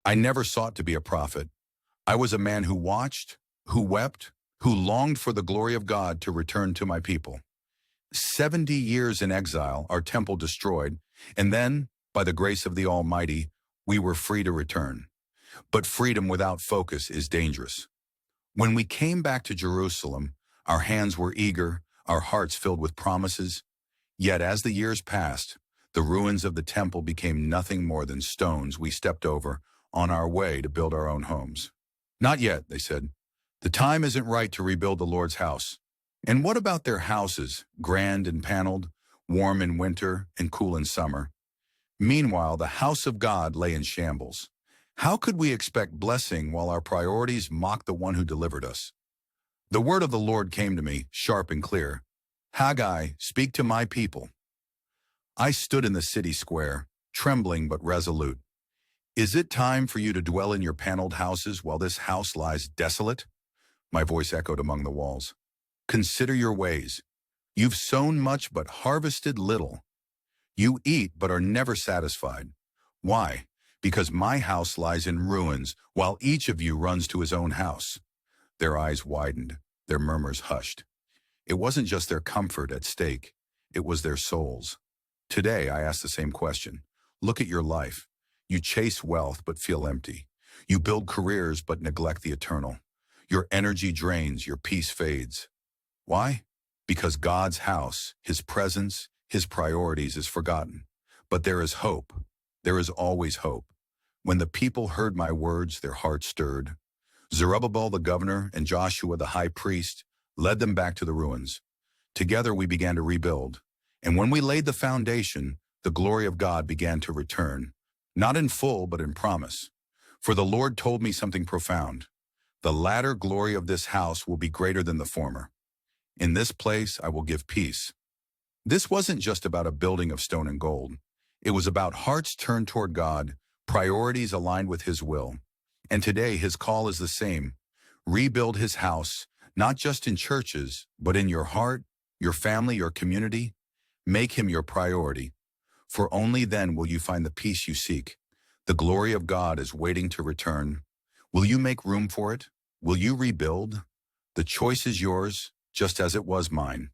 I never sought to be a prophet. I was a man who watched, who wept, who longed for the glory of God to return to my people. 70 years in exile, our temple destroyed, and then, by the grace of the Almighty, we were free to return. But freedom without focus is dangerous. When we came back to Jerusalem, our hands were eager, our hearts filled with promises. Yet as the years passed, the ruins of the temple became nothing more than stones we stepped over on our way to build our own homes. Not yet, they said. The time isn't right to rebuild the Lord's house. And what about their houses, grand and paneled, warm in winter and cool in summer? Meanwhile, the house of God lay in shambles. How could we expect blessing while our priorities mock the one who delivered us? The word of the Lord came to me, sharp and clear. Haggai, speak to my people. I stood in the city square, trembling but resolute. Is it time for you to dwell in your paneled houses while this house lies desolate? My voice echoed among the walls. Consider your ways. You've sown much but harvested little. You eat but are never satisfied. Why? Because my house lies in ruins, while each of you runs to his own house. Their eyes widened, their murmurs hushed. It wasn't just their comfort at stake, it was their souls. Today, I ask the same question. Look at your life. You chase wealth but feel empty. You build careers but neglect the eternal. Your energy drains, your peace fades. Why? Because God's house, His presence, His priorities is forgotten. But there is hope. There is always hope. When the people heard my words, their hearts stirred. Zerubbabel the governor and Joshua the high priest led them back to the ruins. Together we began to rebuild. And when we laid the foundation, the glory of God began to return, not in full but in promise. For the Lord told me something profound. The latter glory of this house will be greater than the former. In this place I will give peace. This wasn't just about a building of stone and gold. It was about hearts turned toward God, priorities aligned with His will. And today His call is the same. Rebuild His house, not just in churches, but in your heart, your family, your community. Make Him your priority, for only then will you find the peace you seek. The glory of God is waiting to return. Will you make room for it? Will you rebuild? The choice is yours, just as it was mine.